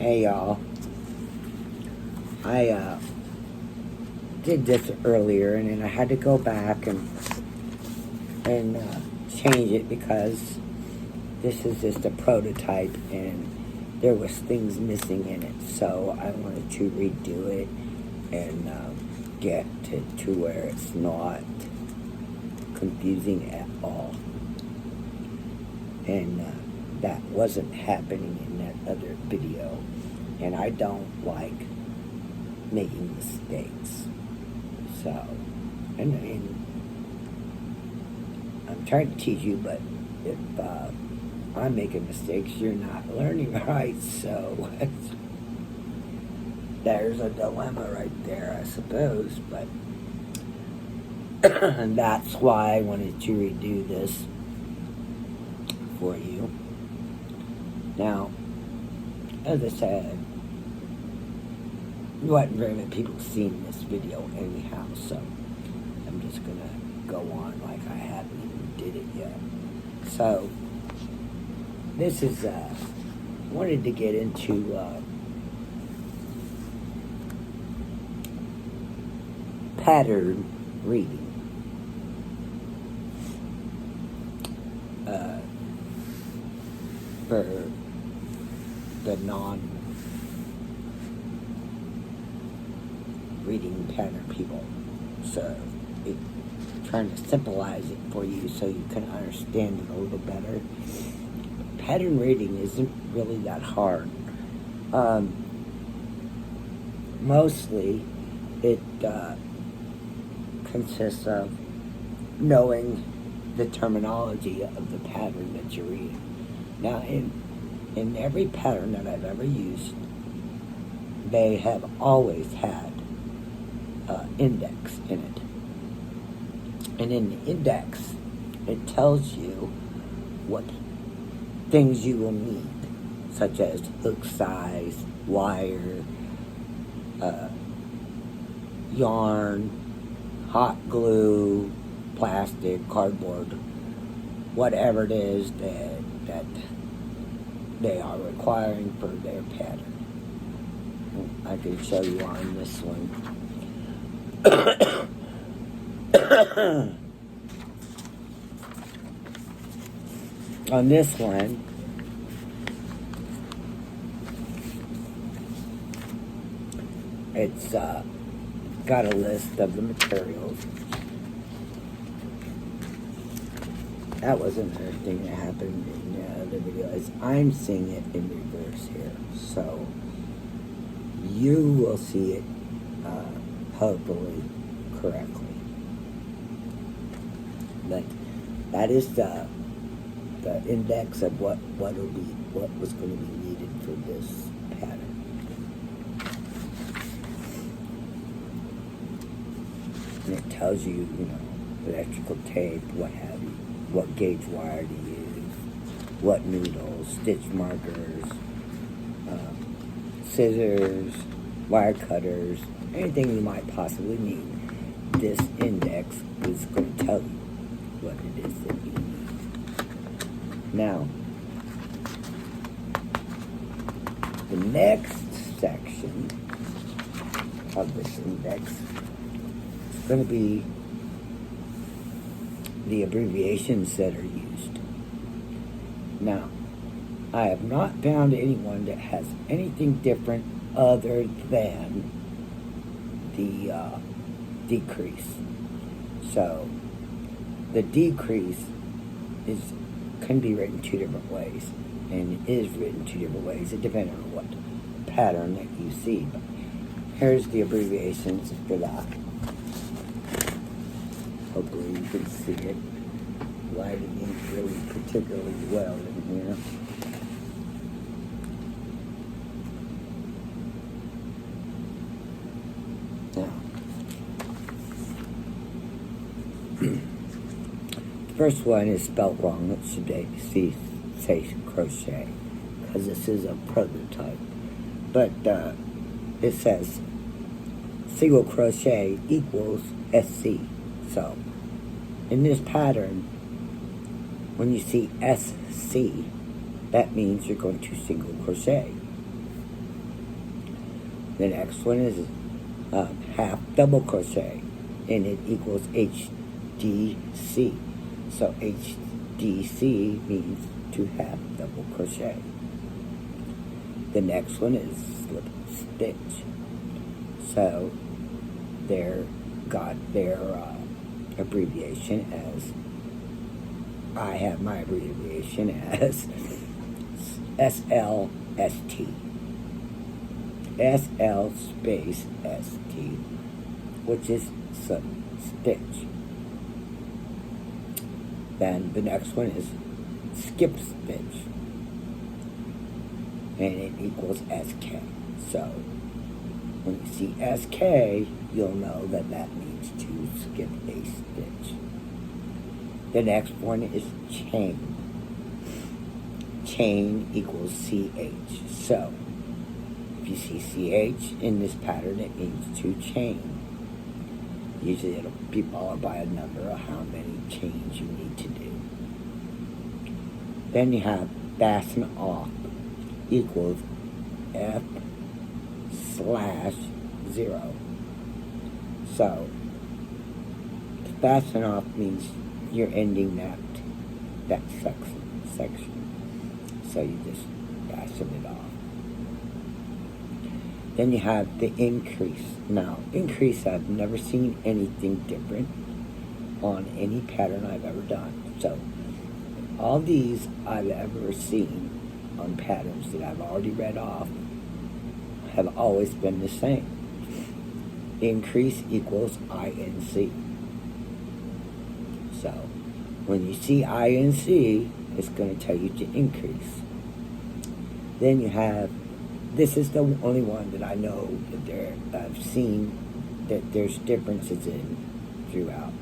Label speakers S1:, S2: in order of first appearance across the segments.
S1: Hey y'all, I did this earlier and then I had to go back and change it because this is just a prototype and there was things missing in it. So I wanted to redo it and get it to where it's not confusing at all. And that wasn't happening in that other video. And I don't like making mistakes. So, and I'm trying to teach you, but if I'm making mistakes, you're not learning right. So, there's a dilemma right there, I suppose. But that's why I wanted to redo this for you. Now, as I said, wasn't very many people seen this video anyhow, so I'm just gonna go on like I haven't even did it yet. So this is wanted to get into pattern reading. For the non-reading pattern people. So, trying to simplify it for you so you can understand it a little better. Pattern reading isn't really that hard. Mostly, it consists of knowing the terminology of the pattern that you're reading. Now, in every pattern that I've ever used, they have always had index in it. And in the index, it tells you what things you will need, such as hook size, wire, yarn, hot glue, plastic, cardboard, whatever it is that they are requiring for their pattern. I can show you on this one. On this one, it's got a list of the materials. That was another thing that happened in the other video, is I'm seeing it in reverse here. So you will see it hopefully correctly. But that is the index of what was going to be needed for this pattern. And it tells you, electrical tape, what have you, what gauge wire to use, what needles, stitch markers, scissors, wire cutters, anything you might possibly need. This index is going to tell you what it is that you need. Now, the next section of this index is going to be the abbreviations that are used. Now, I have not found anyone that has anything different other than the decrease. So, the decrease can be written two different ways, and is written two different ways. It depends on what pattern that you see. But here's the abbreviations for that. Hopefully you can see it. Lighting ain't really particularly well in here. Now, the first one is spelled wrong. It should say crochet, because this is a prototype. But it says single crochet equals SC. So, in this pattern, when you see SC, that means you're going to single crochet. The next one is half double crochet, and it equals HDC. So HDC means to half double crochet. The next one is slip stitch. So they got their abbreviation as, I have my abbreviation as SLST. SL space ST, which is slip stitch. Then the next one is skip stitch, and it equals SK. So when you see SK, you'll know that that means to skip a stitch. The next one is chain. Chain equals CH. So if you see CH in this pattern, it means to chain. Usually it'll be followed by a number of how many chains you need to do. Then you have fasten off equals F/0. So to fasten off means you're ending that section. So you just fasten it off. Then you have the increase. Now, increase, I've never seen anything different on any pattern I've ever done. So all these I've ever seen on patterns that I've already read off have always been the same. Increase equals INC. So when you see INC, it's going to tell you to increase. Then you have, this is the only one that I know that I've seen that there's differences in throughout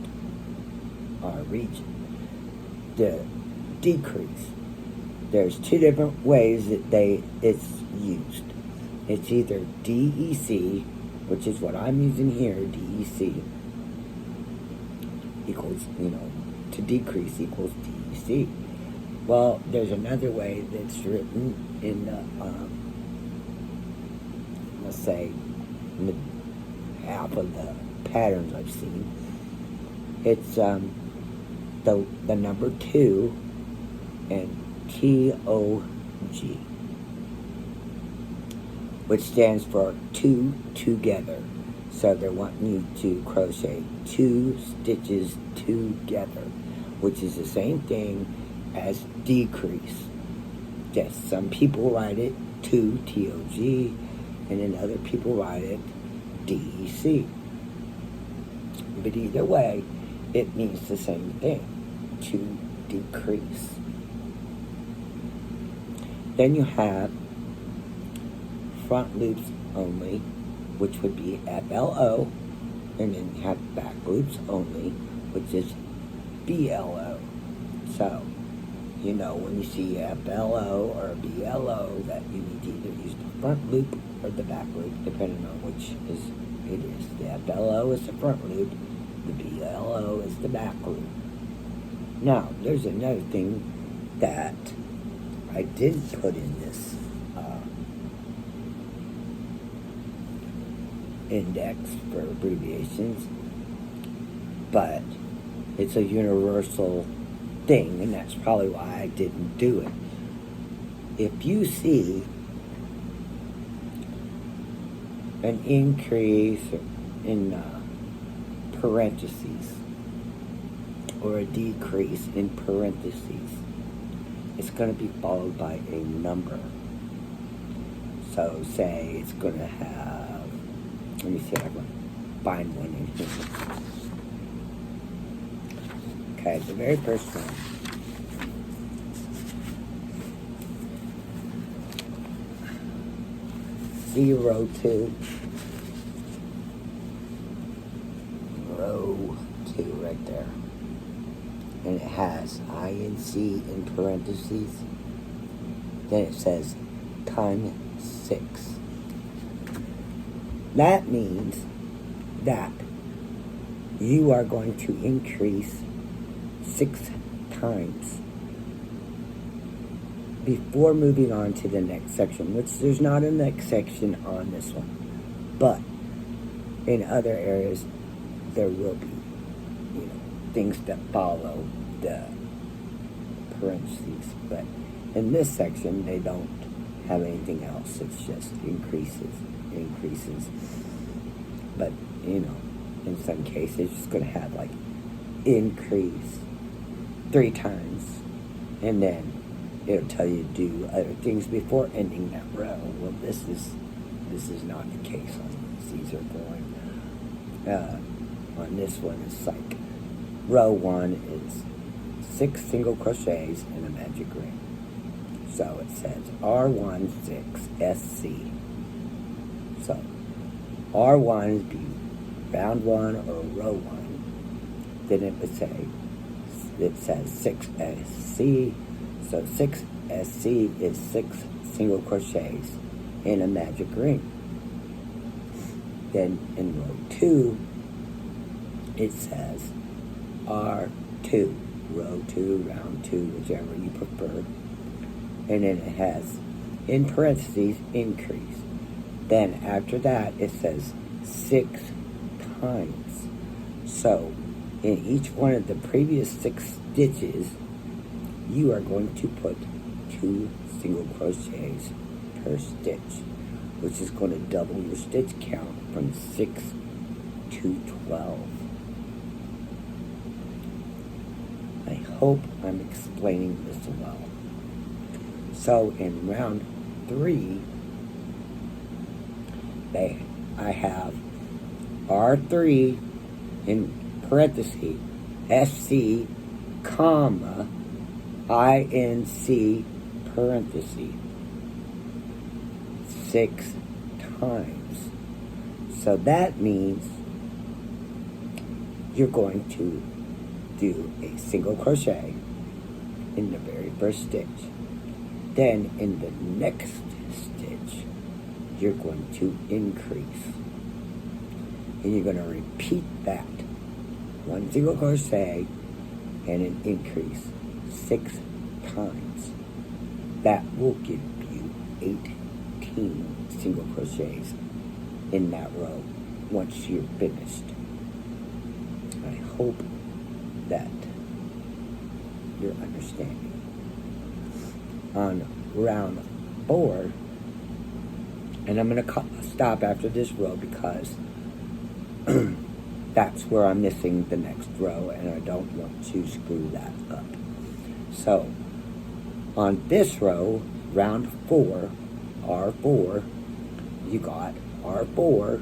S1: our region. The decrease. There's two different ways that it's used. It's either DEC, which is what I'm using here, DEC equals, to decrease equals DEC. Well, there's another way that's written in the, let's say, in the half of the patterns I've seen. It's the number 2 and TOG, which stands for two together. So they're wanting you to crochet 2 stitches together, which is the same thing as decrease. Yes, some people write it 2 TOG, and then other people write it DEC. But either way, it means the same thing, to decrease. Then you have front loops only, which would be FLO, and then you have back loops only, which is BLO. So, when you see FLO or BLO, that you need to either use the front loop or the back loop, depending on which it is. The FLO is the front loop, the BLO is the back loop. Now, there's another thing that I didn't put in this index for abbreviations, but it's a universal thing, and that's probably why I didn't do it. If you see an increase in parentheses or a decrease in parentheses, it's going to be followed by a number. So say it's going to have, let me see if I can find one in here. Okay, the very first one. Row 2 right there, and it has INC in parentheses. Then it says ton 6. That means that you are going to increase 6 times before moving on to the next section, which there's not a next section on this one. But in other areas, there will be, things that follow the parentheses. But in this section, they don't have anything else. It's just increases. But, in some cases, it's going to have like increase 3 times. And then it'll tell you to do other things before ending that row. Well, this is not the case on these. These are going, on this one, it's like row 1 is 6 single crochets in a magic ring. So it says R16 SC. So R1 is be round 1 or row 1. Then it would say, it says 6SC. So 6SC is 6 single crochets in a magic ring. Then in row 2, it says R2, row 2, round 2, whichever you prefer. And then it has, in parentheses, increase. Then after that, it says 6 times. So in each one of the previous 6 stitches, you are going to put 2 single crochets per stitch, which is going to double your stitch count from 6 to 12. I hope I'm explaining this well. So in round 3, I have R3 in parentheses, SC, comma, INC, parentheses, 6 times. So that means you're going to do a single crochet in the very first stitch. Then in the next stitch, you're going to increase. And you're going to repeat that. 1 single crochet and an increase 6 times. That will give you 18 single crochets in that row once you're finished. I hope that you're understanding. On round 4, and I'm going to stop after this row because that's where I'm missing the next row and I don't want to screw that up. So on this row, round 4, R4, you got R4,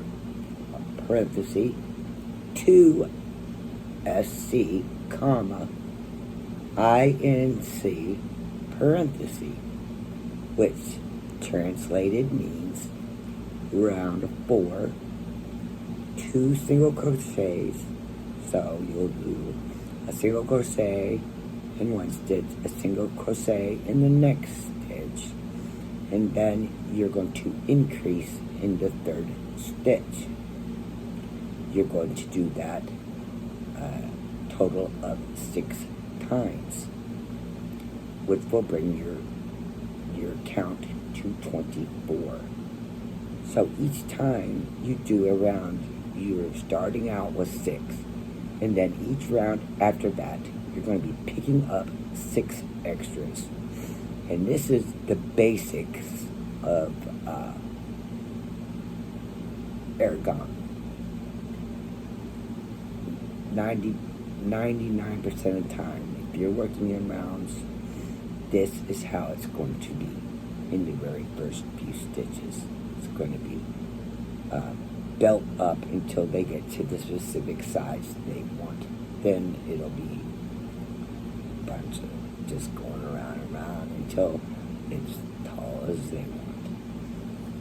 S1: parenthesis, 2 SC, comma, INC, parenthesis, which translated means round 4, 2 single crochets. So you'll do a single crochet in one stitch, a single crochet in the next stitch, and then you're going to increase in the third stitch. You're going to do that total of 6 times, which will bring your count to 24. So each time you do a round, you're starting out with 6, and then each round after that, you're going to be picking up 6 extras. And this is the basics of Aragon. 99% of the time, if you're working in rounds, this is how it's going to be in the very first few stitches. It's going to be built up until they get to the specific size they want. Then it'll be a bunch of just going around and around until it's tall as they want.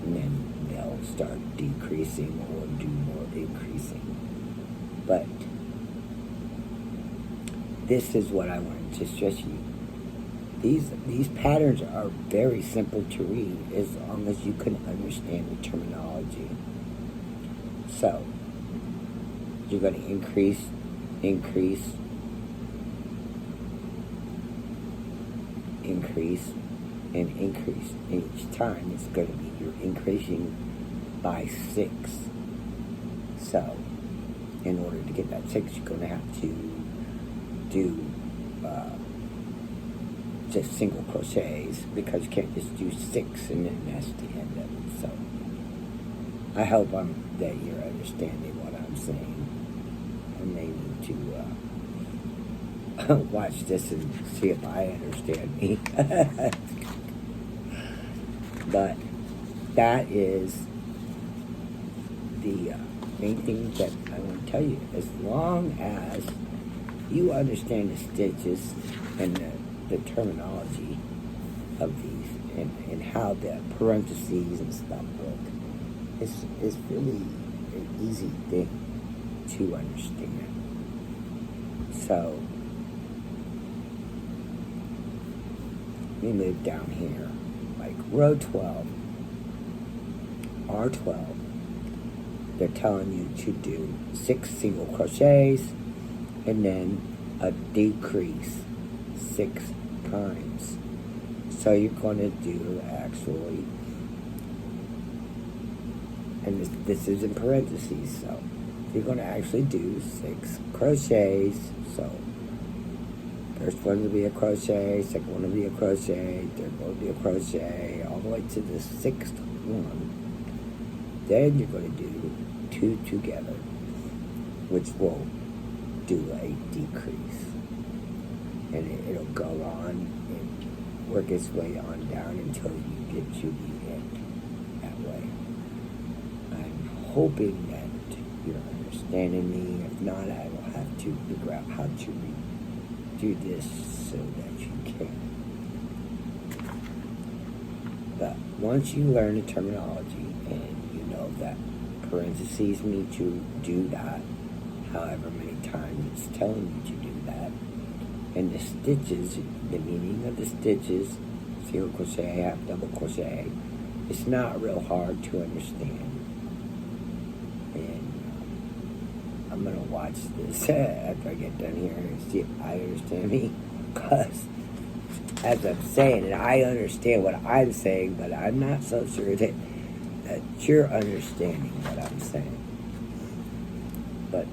S1: And then they'll start decreasing or do more increasing. But this is what I wanted to stress you. These patterns are very simple to read as long as you can understand the terminology. So, you're going to increase, increase, increase, and increase. And each time it's going to be you're increasing by 6. So in order to get that 6, you're going to have to do just single crochets, because you can't just do 6 and then that's the end of it. So I hope that you're understanding what I'm saying. I may need to watch this and see if I understand me. But that is the main thing that I want to tell you. As long as you understand the stitches and the terminology of these and how the parentheses and stuff work, it's really an easy thing to understand. So we move down here, like row 12, R12, they're telling you to do 6 single crochets and then a decrease 6 times. So you're going to do actually, and this is in parentheses, so you're going to actually do 6 crochets. So first one will be a crochet, second one will be a crochet, third one will be a crochet, all the way to the 6th one. Then you're going to do 2 together, which will do a decrease, and it'll go on and work its way on down until you get to the end that way. I'm hoping that you're understanding me. If not, I will have to figure out how to do this so that you can. But once you learn the terminology and you know that parentheses mean to do that however many times it's telling you to do that, and the stitches, the meaning of the stitches, single crochet, half double crochet, it's not real hard to understand. And I'm gonna watch this after I get done here and see if I understand me, because as I'm saying it, I understand what I'm saying, but I'm not so sure that you're understanding what I'm saying. But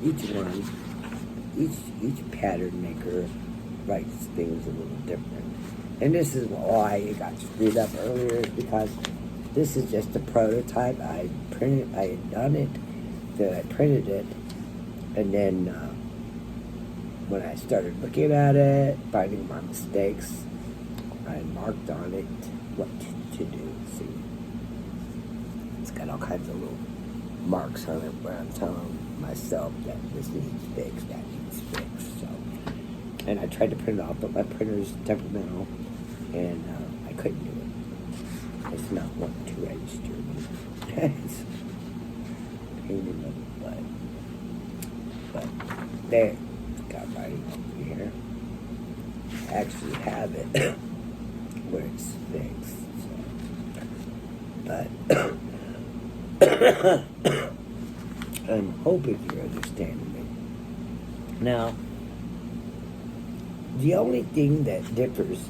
S1: each pattern maker writes things a little different. And this is why it got screwed up earlier, because this is just a prototype. I had done it, then I printed it, and then when I started looking at it, finding my mistakes, I marked on it what to do. See, it's got all kinds of little marks on it where I'm telling myself that this needs fixed, that needs fixed. So, and I tried to print it off, but my printer's temperamental, and I couldn't do it. It's not wanting to register me. It's a pain in the butt. But there, it's got writing over here. I actually have it where it's fixed. So. But I'm hoping you're understanding me. Now, the only thing that differs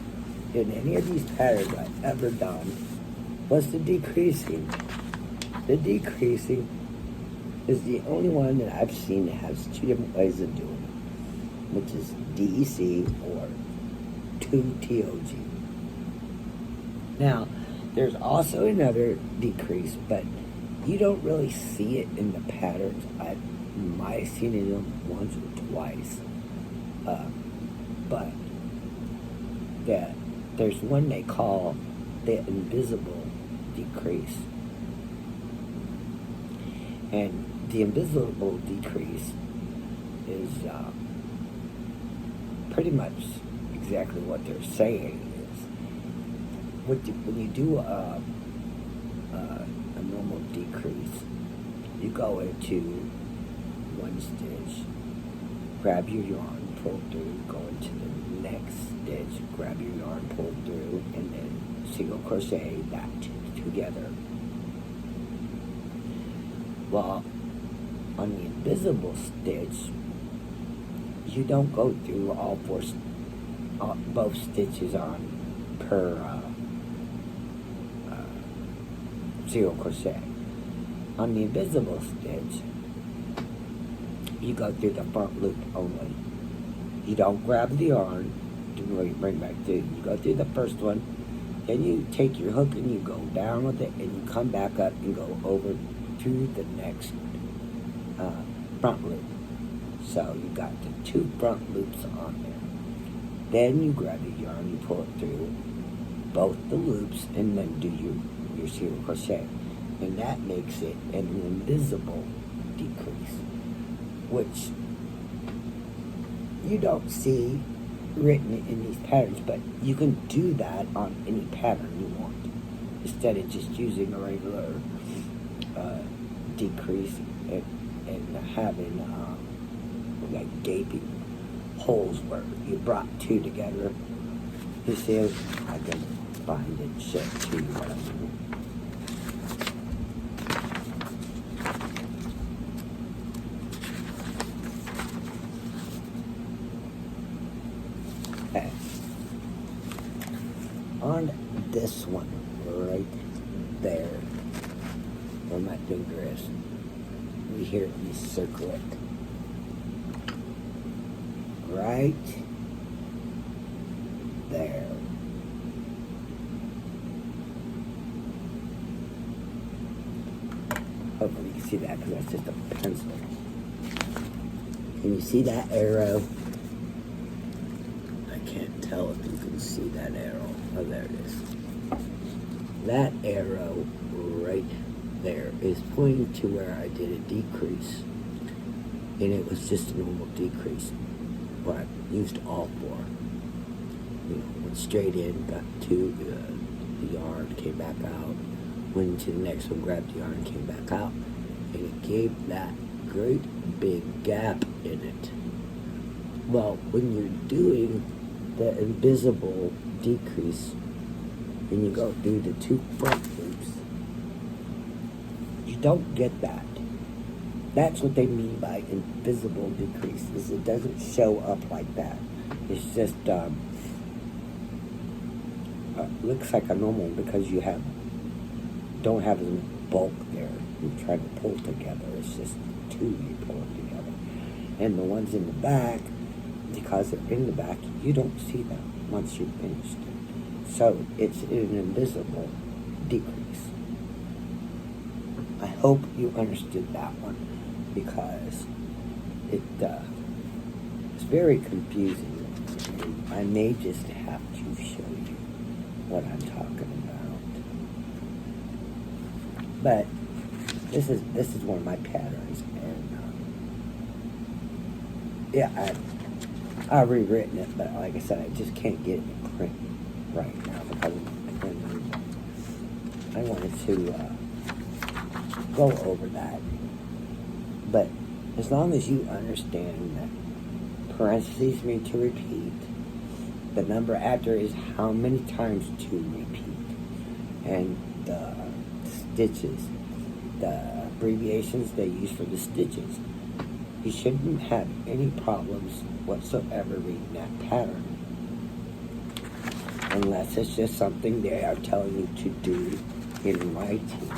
S1: in any of these patterns I've ever done was the decreasing. The decreasing is the only one that I've seen that has 2 different ways of doing it, which is DEC or 2TOG. Now, there's also another decrease, but you don't really see it in the patterns. I might have seen it once or twice. But there's one they call the invisible decrease. And the invisible decrease is pretty much exactly what they're saying is. When you do a normal decrease, you go into one stitch, grab your yarn, pull through, go into the next stitch, grab your yarn, pull through, and then single crochet that together. Well, on the invisible stitch, you don't go through both stitches on per single crochet. On the invisible stitch, you go through the front loop only. You don't grab the yarn to bring back through. You go through the first one, then you take your hook and you go down with it, and you come back up and go over to the next front loop. So you got the 2 front loops on there. Then you grab the yarn, you pull it through both the loops, and then do your single crochet. And that makes it an invisible decrease, which you don't see written in these patterns, but you can do that on any pattern you want, instead of just using a regular decrease and having like gaping holes where you brought 2 together. You see, I can find it and show it to you what I mean. Okay. On this one, right there, where my finger is, you hear me circle it. Right there. Hopefully you can see that, because that's just a pencil. Can you see that arrow? I can't tell if you can see that arrow. Oh, there it is. That arrow right there is pointing to where I did a decrease, and it was just a normal decrease. What I used all for. Went straight in, got to the yarn, came back out, went to the next one, grabbed the yarn, came back out, and it gave that great big gap in it. Well, when you're doing the invisible decrease, and you go through the 2 front loops, you don't get that. That's what they mean by invisible decreases. It doesn't show up like that. It's just looks like a normal, because you don't have as much bulk there. You try to pull together. It's just 2 you pull it together. And the ones in the back, because they're in the back, you don't see them once you've finished it. So it's an invisible decrease. I hope you understood that one, because it's very confusing. I may just have to show you what I'm talking about. But this is one of my patterns, and yeah, I've rewritten it, but like I said, I just can't get it in print right now because I wanted to go over that. But as long as you understand that parentheses mean to repeat, the number after is how many times to repeat, and the stitches, the abbreviations they use for the stitches, you shouldn't have any problems whatsoever reading that pattern, unless it's just something they are telling you to do in writing.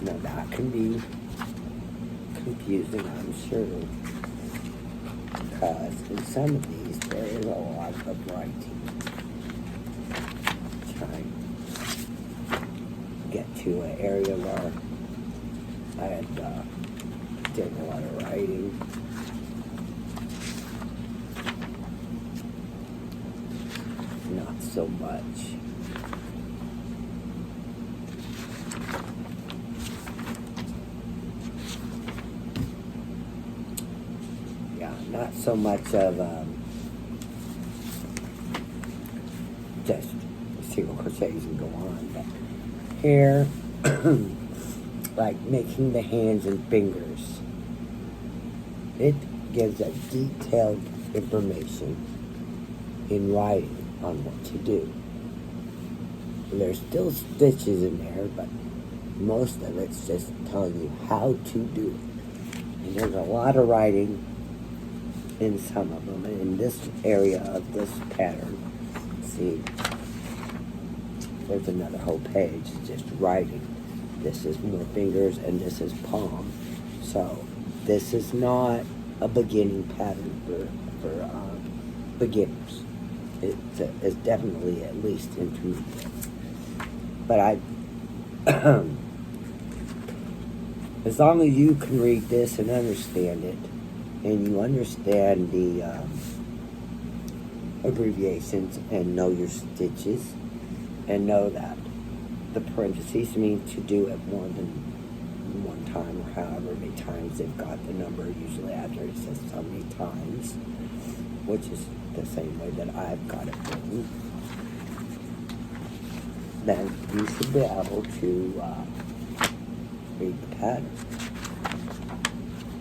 S1: Now that can be confusing, I'm sure, because in some of these there is a lot of writing. Trying to get to an area where I had did a lot of writing. Not so much. Yeah, not so much of just single crochets and go on, but here, like making the hands and fingers, it gives a detailed information in writing on what to do. There's still stitches in there, but most of it's just telling you how to do it. And there's a lot of writing in some of them. And in this area of this pattern, see, there's another whole page, it's just writing. This is more fingers and this is palm. So this is not a beginning pattern for beginners. It's definitely at least intermediate. But I, as long as you can read this and understand it, and you understand the abbreviations and know your stitches, and know that the parentheses mean to do it more than one time, or however many times they've got the number usually after it says so many times, which is the same way that I've got it written, then you should be able to read the pattern.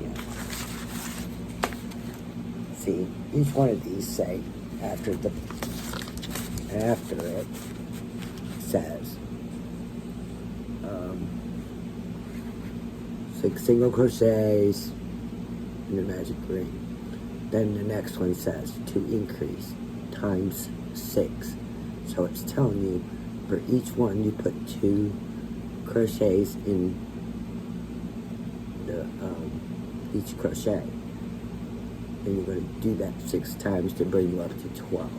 S1: Yeah. See, each one of these say after it says 6 single crochets in the magic ring. Then the next one says to increase times 6. So it's telling you for each one you put 2 crochets in the each crochet. And you're going to do that 6 times to bring you up to 12.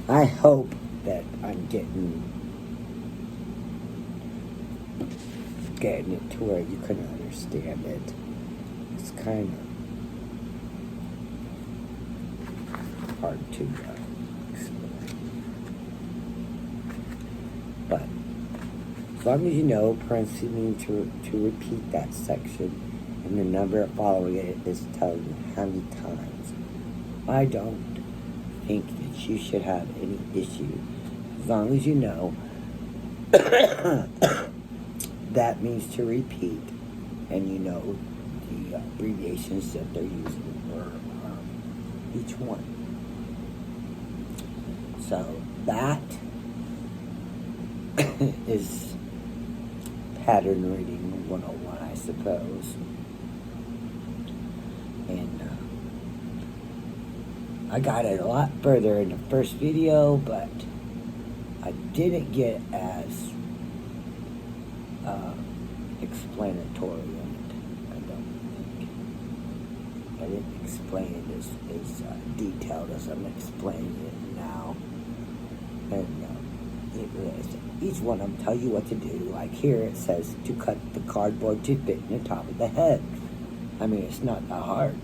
S1: I hope that I'm getting it to where you can understand it. It's kind of hard to explain. But as long as you know, parentheses mean to repeat that section, and the number following it is telling you how many times. I don't think that you should have any issue as long as you know that means to repeat, and you know the abbreviations that they're using for each one. So that is pattern reading 101, I suppose. And I got it a lot further in the first video, but I didn't get as explanatory in it. I don't think. I didn't explain it as detailed as I'm explaining it now. And each one of them tell you what to do. Like here it says to cut the cardboard to fit in the top of the head. I mean, it's not that hard.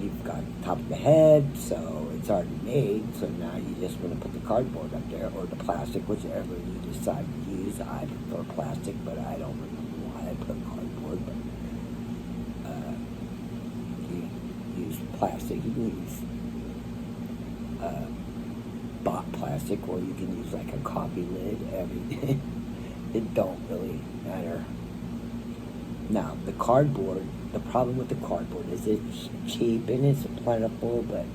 S1: You've got the top of the head, so it's already made, so now you just want to put the cardboard up there, or the plastic, whichever you decide to use. I prefer plastic, but I don't remember why I put cardboard, but you use plastic. You can use bought plastic, or you can use like a coffee lid. Everything. It don't really matter. Now, the cardboard, the problem with the cardboard is it's cheap and it's plentiful, but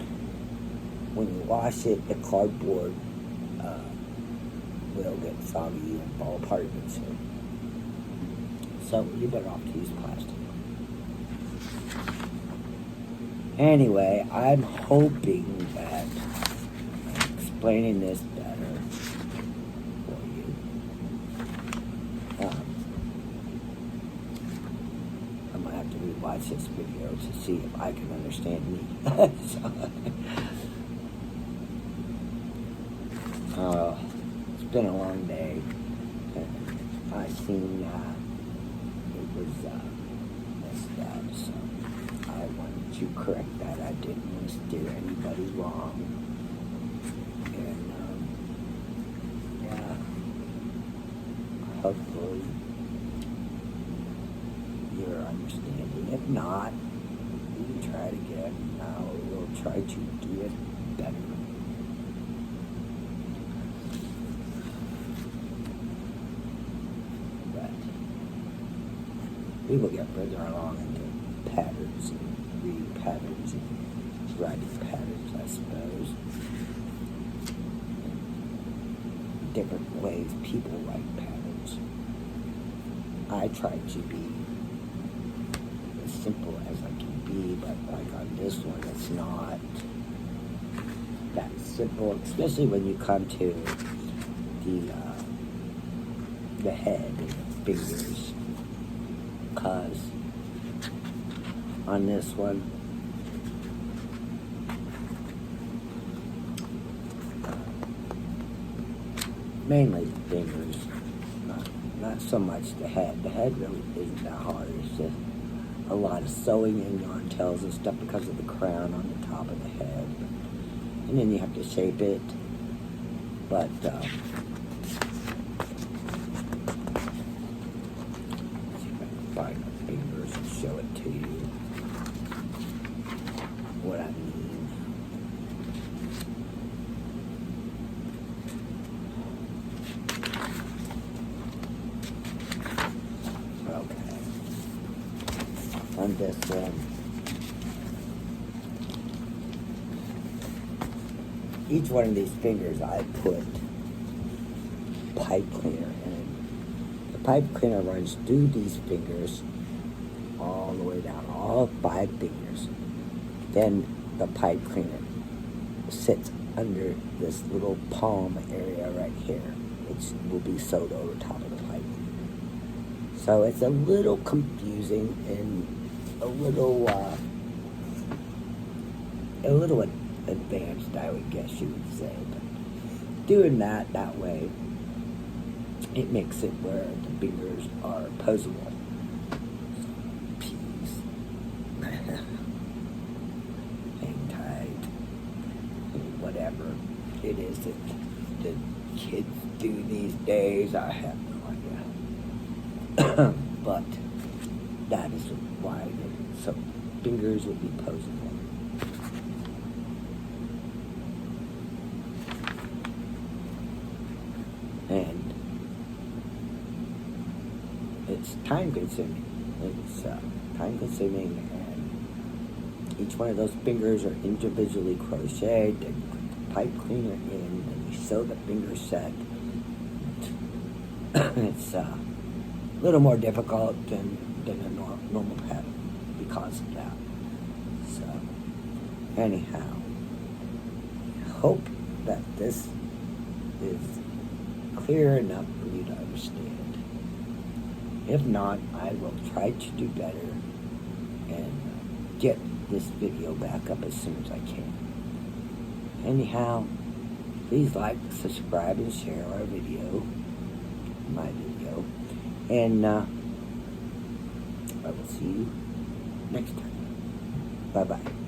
S1: when you wash it, the cardboard will get soggy and fall apart of it soon. So you're better off to use plastic. Anyway, I'm hoping that I'm explaining this better for you. I'm going to have to rewatch this video to see if I can understand me. It's been a long day, and I seen it was messed up, so I wanted to correct that. I didn't want to steer anybody wrong, and yeah, hopefully you're understanding. If not, you can try it again. We'll try to do it better. We will get further along into patterns and reading patterns and writing patterns, I suppose. And different ways people write patterns. I try to be as simple as I can be, but like on this one, it's not that simple, especially when you come to the head and the fingers, because on this one, mainly the fingers, not so much the head. The head really isn't that hard. It's just a lot of sewing and yarn tails and stuff because of the crown on the top of the head. And then you have to shape it. But let's see if I can find my fingers and show it to you what I mean. Okay. On this one, each one of these fingers I put pipe cleaner in. The pipe cleaner runs through these fingers all the way down, all 5 fingers. Then the pipe cleaner sits under this little palm area right here, which will be sewed over top of the pipe. So it's a little confusing and a little advanced, I would guess you would say. But doing that way, it makes it where the fingers are posable. Peace. Hang tight. Whatever it is that the kids do these days, I have no idea. But that is why so fingers would be posable. And it's time consuming. It's time consuming, and each one of those fingers are individually crocheted. Then you put the pipe cleaner in, then you sew the finger set. It's a little more difficult than a normal pattern because of that. So, anyhow, I hope that this is clear enough for you to understand. If not, I will try to do better and get this video back up as soon as I can. Anyhow, please like, subscribe, and share our video, my video, and I will see you next time. Bye-bye.